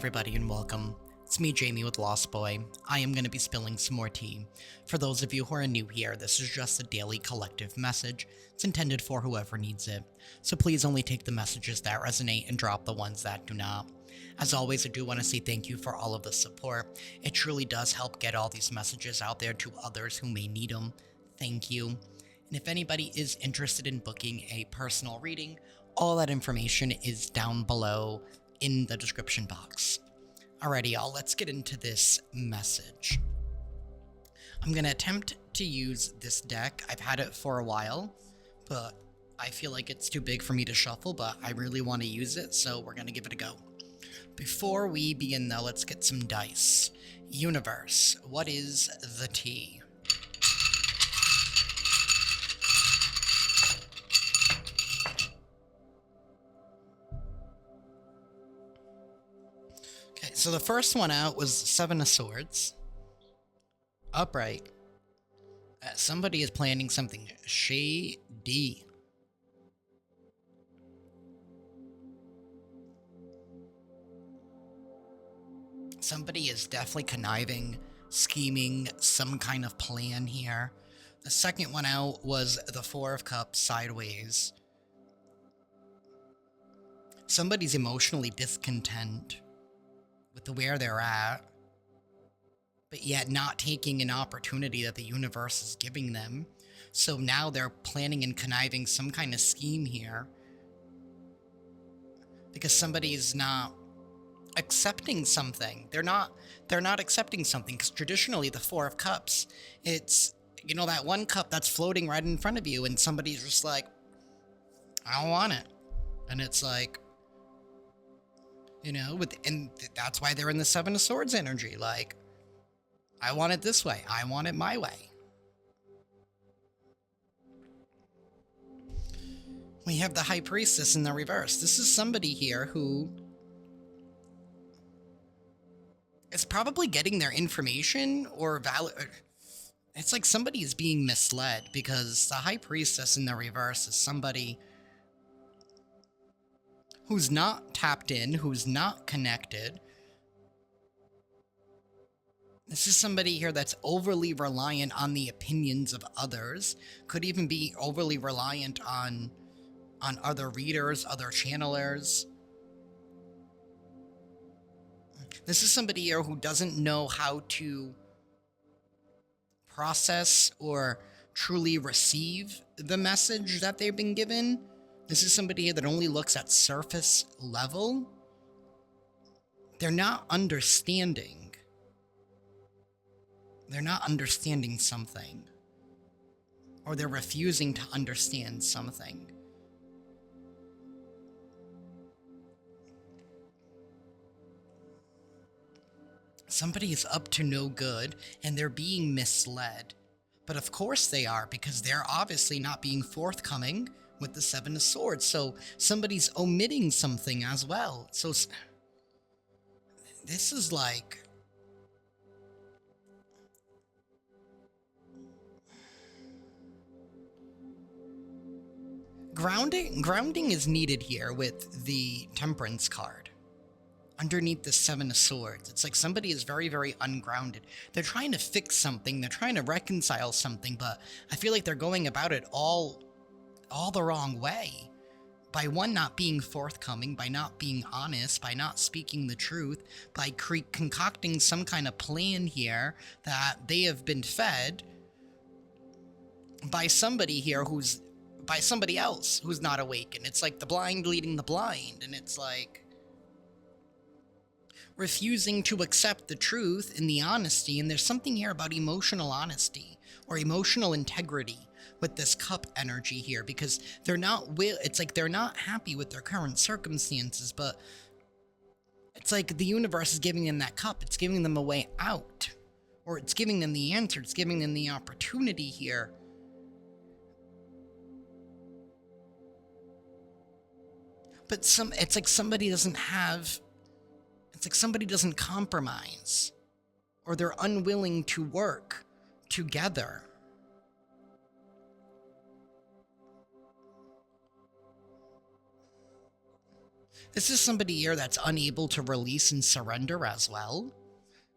everybody, and welcome. It's me, Jamie, with Lost Boy. I am going to be spilling some more tea. For those of you who are new here, this is just a daily collective message. It's intended for whoever needs it. So please only take the messages that resonate and drop the ones that do not. As always, I do want to say thank you for all of the support. It truly does help get all these messages out there to others who may need them. Thank you. And if anybody is interested in booking a personal reading, all that information is down below in the description box. Alrighty, y'all, let's get into this message. I'm going to attempt to use this deck. I've had it for a while, but I feel like it's too big for me to shuffle, but I really want to use it, so we're going to give it a go. Before we begin, though, let's get some dice. Universe, what is the tea? So the first one out was Seven of Swords. Upright. Somebody is planning something shady. Somebody is definitely conniving, scheming, some kind of plan here. The second one out was the Four of Cups sideways. Somebody's emotionally discontent with where they're at, but yet not taking an opportunity that the universe is giving them. So now they're planning and conniving some kind of scheme here because somebody is not accepting something. They're not accepting something, because traditionally the Four of Cups, it's, you know, that one cup that's floating right in front of you and somebody's just like, I don't want it. And it's like, you know, and that's why they're in the Seven of Swords energy. Like, I want it this way. I want it my way. We have the High Priestess in the reverse. This is somebody here who is probably getting their information or it's like somebody is being misled, because the High Priestess in the reverse is somebody who's not tapped in, who's not connected. This is somebody here that's overly reliant on the opinions of others, could even be overly reliant on other readers, other channelers. This is somebody here who doesn't know how to process or truly receive the message that they've been given. This is somebody that only looks at surface level. They're not understanding. They're not understanding something. Or they're refusing to understand something. Somebody is up to no good, and they're being misled. But of course they are, because they're obviously not being forthcoming with the Seven of Swords, so somebody's omitting something as well. So this is like, grounding is needed here with the Temperance card underneath the Seven of Swords. It's like somebody is very, very ungrounded. They're trying to fix something, they're trying to reconcile something, but I feel like they're going about it all the wrong way. By one, not being forthcoming, by not being honest, by not speaking the truth, by concocting some kind of plan here that they have been fed by somebody here by somebody else who's not awakened. It's like the blind leading the blind, and it's like refusing to accept the truth and the honesty. And there's something here about emotional honesty or emotional integrity with this cup energy here, because it's like they're not happy with their current circumstances, but it's like the universe is giving them that cup. It's giving them a way out, or it's giving them the answer. It's giving them the opportunity here. But it's like somebody doesn't compromise, or they're unwilling to work together. This is somebody here that's unable to release and surrender as well.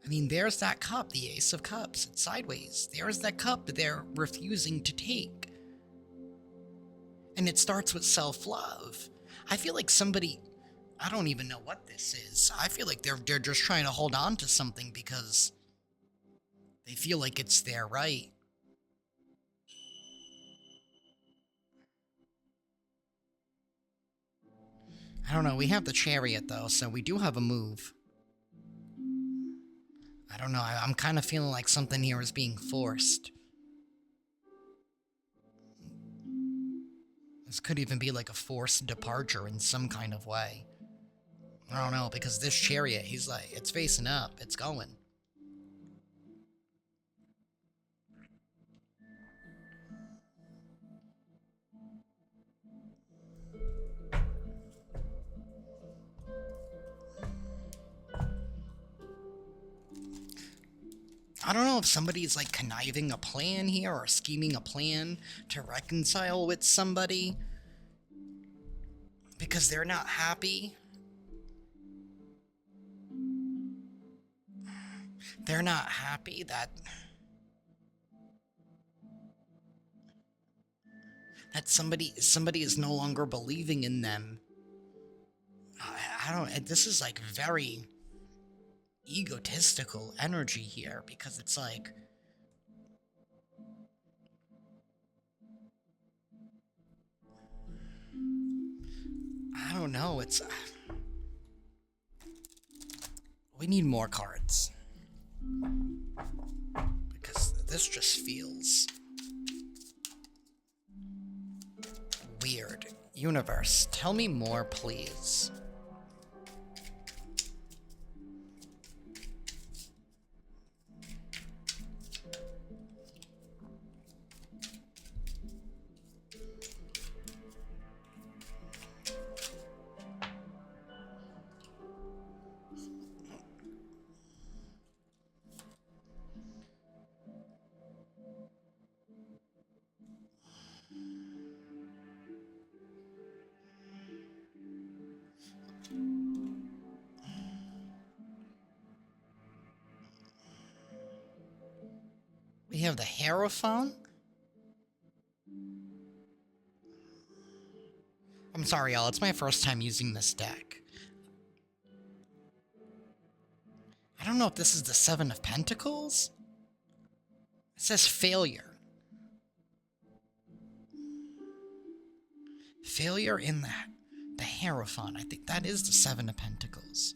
I mean, there's that cup, the Ace of Cups. It's sideways. There's that cup that they're refusing to take. And it starts with self-love. I feel like somebody... I don't even know what this is. I feel like they're just trying to hold on to something because they feel like it's their right. I don't know. We have the Chariot, though, so we do have a move. I don't know. I'm kind of feeling like something here is being forced. This could even be like a forced departure in some kind of way. I don't know, because this Chariot, he's like, it's facing up. It's going. I don't know if somebody's like conniving a plan here or scheming a plan to reconcile with somebody because they're not happy. They're not happy that somebody is no longer believing in them. I don't. This is like very egotistical energy here because it's like, I don't know, it's... We need more cards. Because this just feels... weird. Universe, tell me more, please. We have the Hierophant. I'm sorry, y'all. It's my first time using this deck. I don't know if this is the Seven of Pentacles. It says failure. Failure in the Hierophant. I think that is the Seven of Pentacles.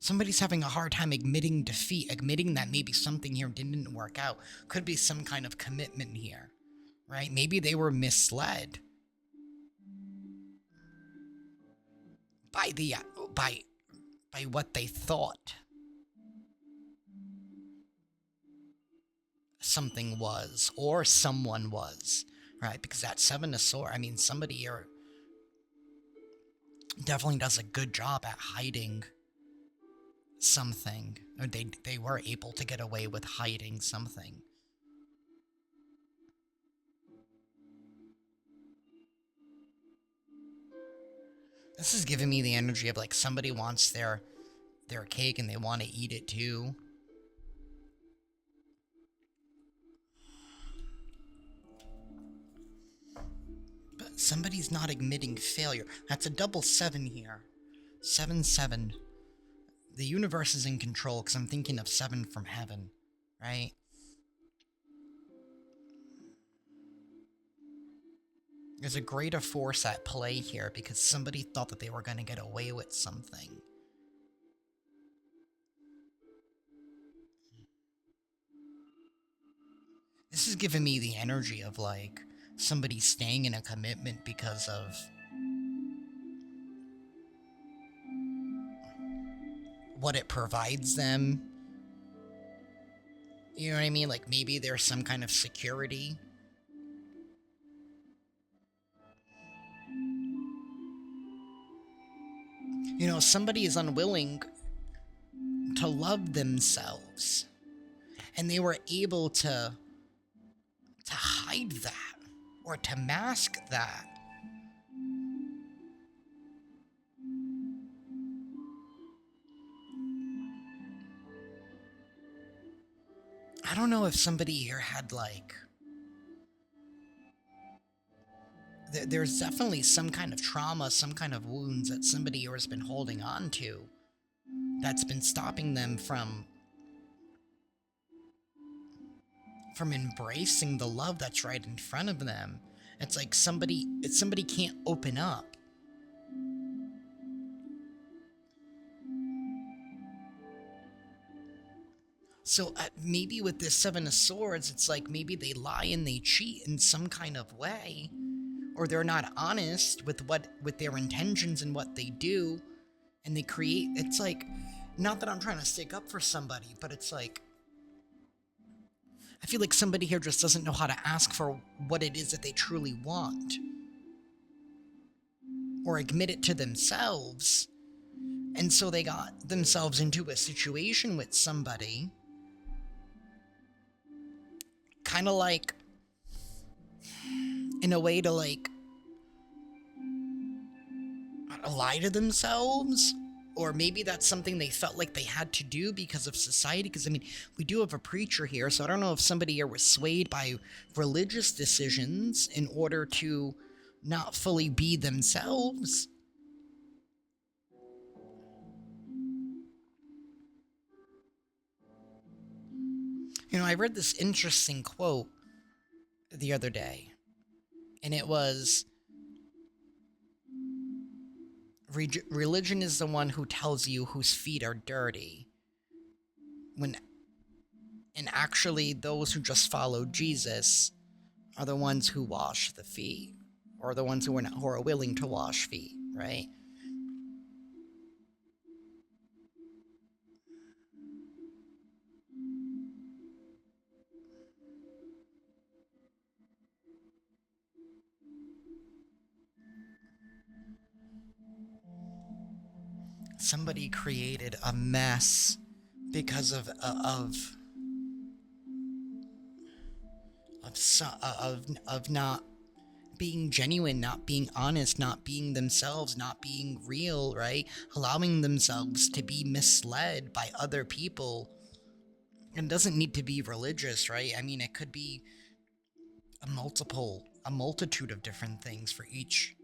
Somebody's having a hard time admitting defeat, admitting that maybe something here didn't work out. Could be some kind of commitment here, right? Maybe they were misled by by what they thought something was or someone was, right? Because that Seven of Swords, I mean, somebody here definitely does a good job at hiding something. Or they were able to get away with hiding something. This is giving me the energy of like somebody wants their cake and they want to eat it too. But somebody's not admitting failure. That's a double 7 here. 7-7. The universe is in control because I'm thinking of 7 from heaven, right? There's a greater force at play here because somebody thought that they were going to get away with something. This is giving me the energy of like somebody staying in a commitment because of what it provides them. You know what I mean? Like maybe there's some kind of security. You know, somebody is unwilling to love themselves. And they were able to hide that or to mask that I don't know if somebody here had like there's definitely some kind of trauma, some kind of wounds that somebody here has been holding on to that's been stopping them from embracing the love that's right in front of them. It's like somebody can't open up. So maybe with this Seven of Swords, it's like maybe they lie and they cheat in some kind of way, or they're not honest with their intentions and what they do, and they create. It's like, not that I'm trying to stick up for somebody, but it's like I feel like somebody here just doesn't know how to ask for what it is that they truly want, or admit it to themselves, and so they got themselves into a situation with somebody, kind of like in a way to like lie to themselves, or maybe that's something they felt like they had to do because of society. Because I mean, we do have a preacher here, so I don't know if somebody here was swayed by religious decisions in order to not fully be themselves. You know, I read this interesting quote the other day, and it was, religion is the one who tells you whose feet are dirty, when and actually those who just follow Jesus are the ones who wash the feet, or the ones who are willing to wash feet, right? Somebody created a mess because of not being genuine, not being honest, not being themselves, not being real, right? Allowing themselves to be misled by other people. And it doesn't need to be religious, right? I mean, it could be a multitude of different things for each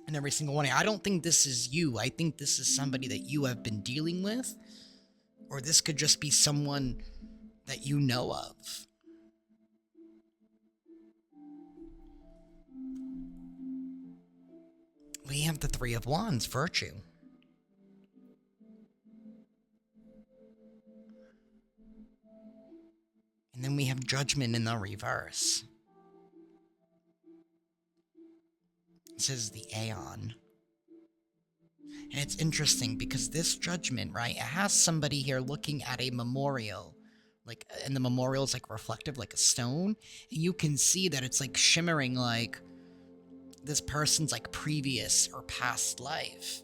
and every single one. I don't think this is you. I think this is somebody that you have been dealing with, or this could just be someone that you know of. We have the Three of Wands, virtue. And then we have Judgment in the reverse. This is the Aeon. And it's interesting because this Judgment, right, it has somebody here looking at a memorial. Like, and the memorial is like reflective, like a stone. And you can see that it's like shimmering like this person's like previous or past life.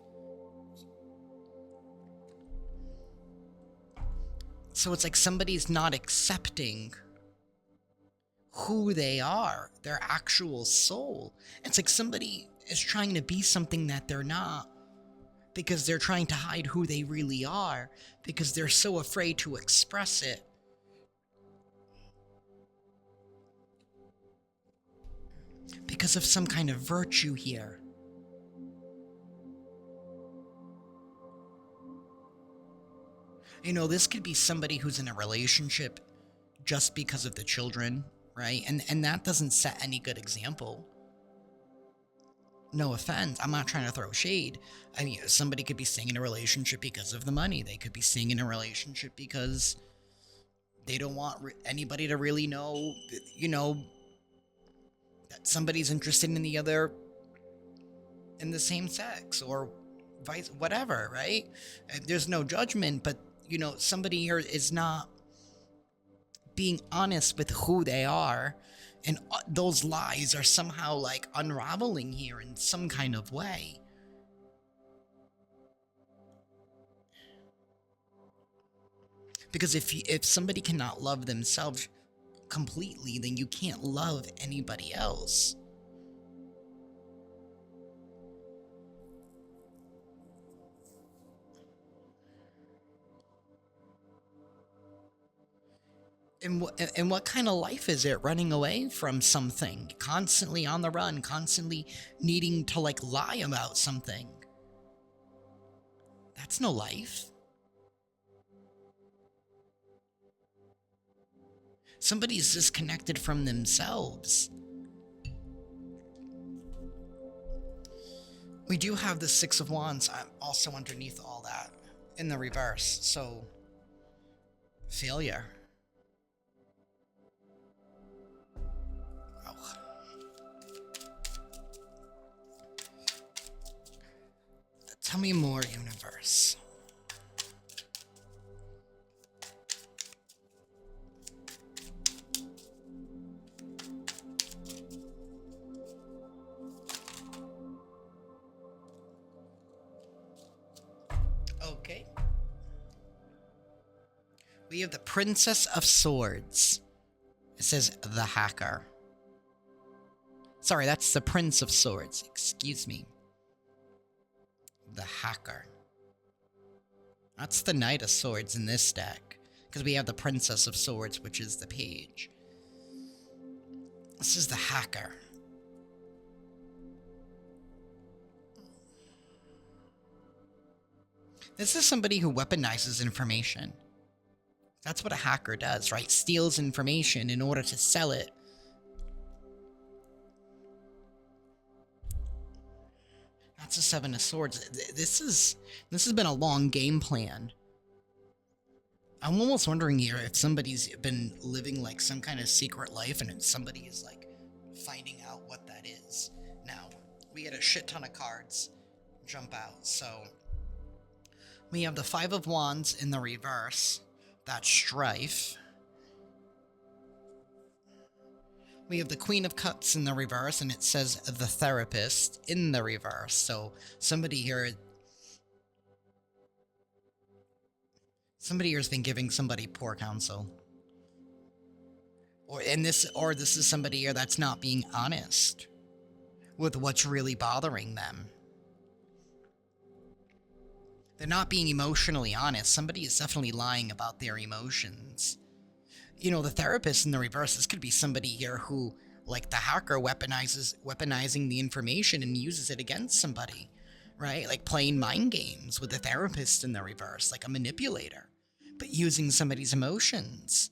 So it's like somebody's not accepting who they are, their actual soul. It's like somebody is trying to be something that they're not, because they're trying to hide who they really are, because they're so afraid to express it. Because of some kind of virtue here. You know, this could be somebody who's in a relationship just because of the children, right? And that doesn't set any good example. No offense, I'm not trying to throw shade. I mean, somebody could be staying in a relationship because of the money. They could be staying in a relationship because they don't want anybody to really know, you know, that somebody's interested in the other, in the same sex, or vice, whatever, right? There's no judgment, but, you know, somebody here is not being honest with who they are, and those lies are somehow like unraveling here in some kind of way. Because if somebody cannot love themselves completely, then you can't love anybody else. And what kind of life is it, running away from something, constantly on the run, constantly needing to like lie about something? That's no life. Somebody's disconnected from themselves. We do have the Six of Wands also underneath all that in the reverse, so failure. Oh. Tell me more, universe. Okay. We have the Princess of Swords. It says the hacker. Sorry, that's the Prince of Swords. Excuse me. The hacker. That's the Knight of Swords in this deck. Because we have the Princess of Swords, which is the page. This is the hacker. This is somebody who weaponizes information. That's what a hacker does, right? Steals information in order to sell it. That's a Seven of Swords. This has been a long game plan. I'm almost wondering here if somebody's been living like some kind of secret life and somebody is like finding out what that is. Now, we had a shit ton of cards jump out, so we have the Five of Wands in the reverse. That's strife. We have the Queen of Cups in the reverse, and it says the Therapist in the reverse. So somebody here has been giving somebody poor counsel. Or this is somebody here that's not being honest with what's really bothering them. They're not being emotionally honest. Somebody is definitely lying about their emotions. You know, the Therapist in the reverse, this could be somebody here who, like the hacker, weaponizing the information and uses it against somebody, right? Like playing mind games with the Therapist in the reverse, like a manipulator, but using somebody's emotions.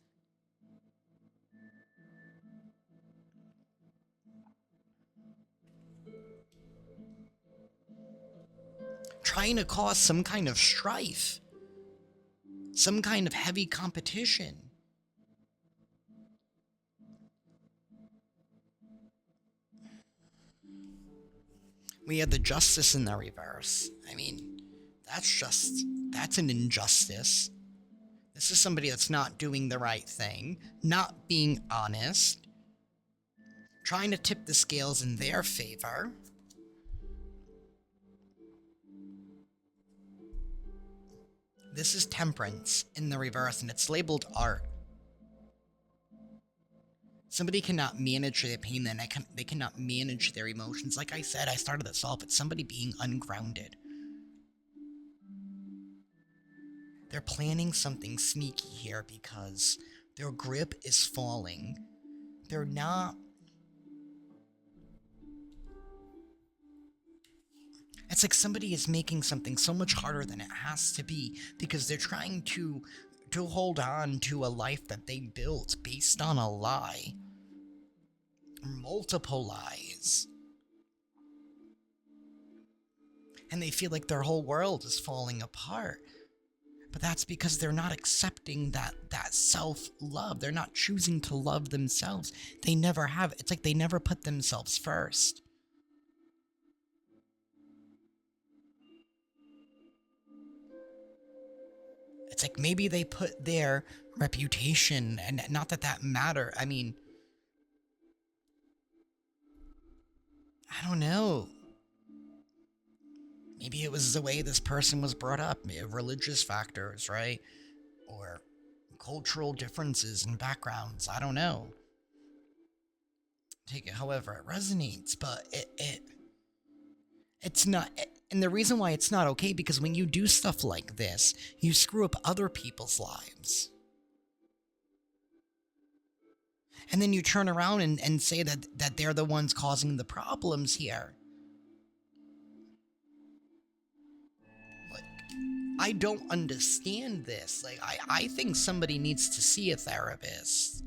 Trying to cause some kind of strife, some kind of heavy competition. We had the Justice in the reverse. I mean, that's an injustice. This is somebody that's not doing the right thing, not being honest, trying to tip the scales in their favor. This is Temperance in the reverse, and it's labeled art. Somebody cannot manage their pain, then they cannot manage their emotions. Like I said, I started this off, it's somebody being ungrounded. They're planning something sneaky here because their grip is falling. They're not... It's like somebody is making something so much harder than it has to be because they're trying to hold on to a life that they built based on a lie. Multiple lies. And they feel like their whole world is falling apart. But that's because they're not accepting that self-love. They're not choosing to love themselves. They never have. It's like they never put themselves first. It's like maybe they put their reputation, and not that that matter. I mean, I don't know. Maybe it was the way this person was brought up, religious factors, right? Or cultural differences and backgrounds. I don't know. Take it however it resonates, but it's not... And the reason why it's not okay, because when you do stuff like this, you screw up other people's lives. And then you turn around and say that they're the ones causing the problems here. Like, I don't understand this. Like, I think somebody needs to see a therapist.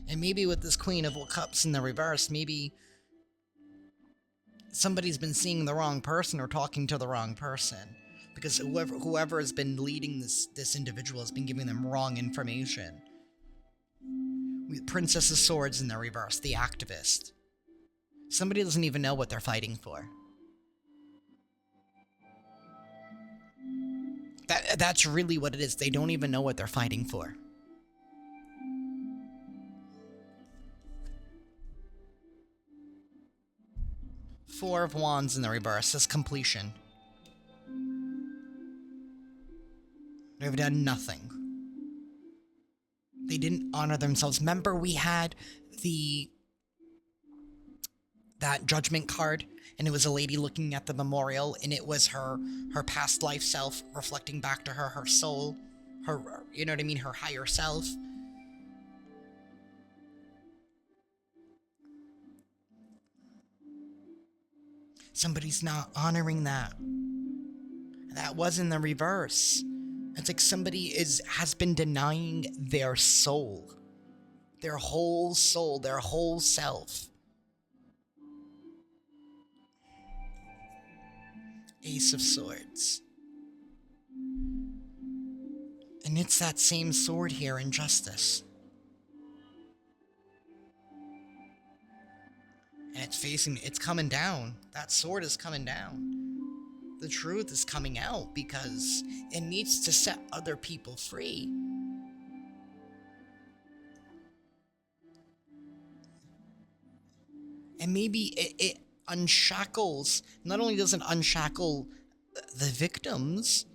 And maybe with this Queen of Cups in the reverse, maybe somebody's been seeing the wrong person or talking to the wrong person. Because whoever has been leading this individual has been giving them wrong information. Princess of Swords in the reverse, the activist. Somebody doesn't even know what they're fighting for. That's really what it is. They don't even know what they're fighting for. Four of Wands in the reverse is completion. They've done nothing. They didn't honor themselves. Remember we had that judgment card, and it was a lady looking at the memorial, and it was her past life self reflecting back to her soul, her, you know what I mean, her higher self. Somebody's not honoring that. That was in the reverse. It's like somebody has been denying their soul. Their whole soul, their whole self. Ace of Swords. And it's that same sword here in Justice. And it's coming down. That sword is coming down. The truth is coming out because it needs to set other people free. And maybe it unshackles, not only does it unshackle the victims,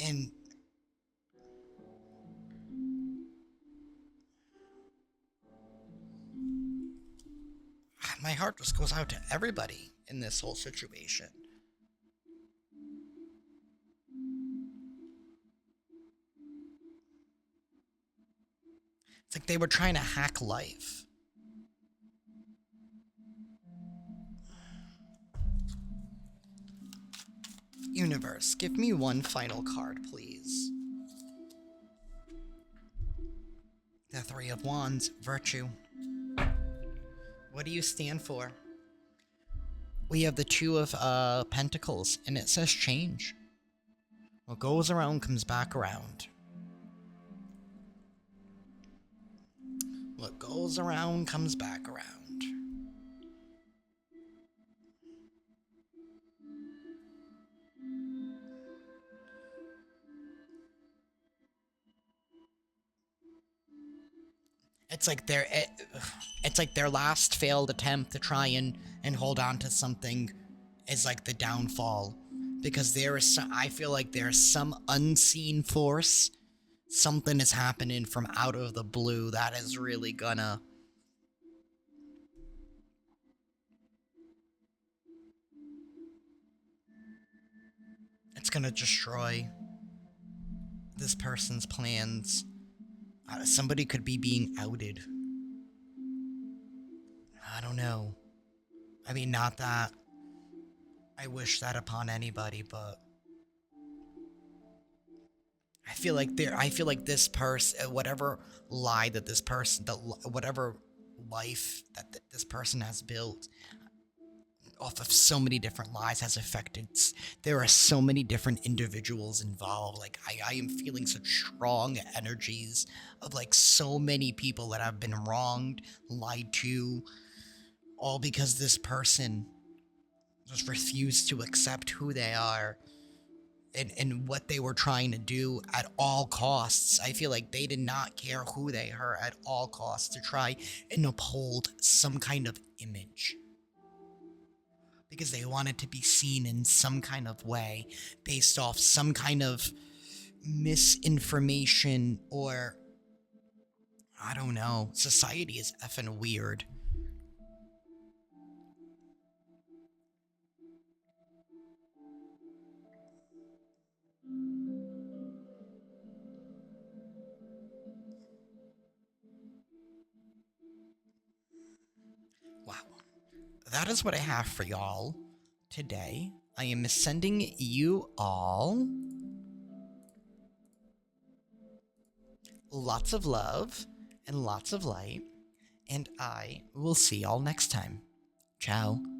and my heart just goes out to everybody in this whole situation. It's like they were trying to hack life. Universe, give me one final card, please. The Three of Wands, Virtue. What do you stand for? We have the Two of Pentacles, and it says change. What goes around comes back around. What goes around comes back around. It's like their last failed attempt to try and hold on to something is like the downfall, because I feel like there's some unseen force, something is happening from out of the blue that is really gonna destroy this person's plans. Somebody could be being outed. I don't know. I mean, not that I wish that upon anybody, but I feel like this person, whatever lie that this person, whatever life that this person has built off of so many different lies has affected. There are so many different individuals involved. Like I am feeling such strong energies of like so many people that have been wronged, lied to, all because this person just refused to accept who they are and what they were trying to do at all costs. I feel like they did not care who they are at all costs to try and uphold some kind of image, because they wanted to be seen in some kind of way based off some kind of misinformation, or I don't know. Society is effing weird. that is what I have for y'all today. I am sending you all lots of love and lots of light, and I will see y'all next time. Ciao.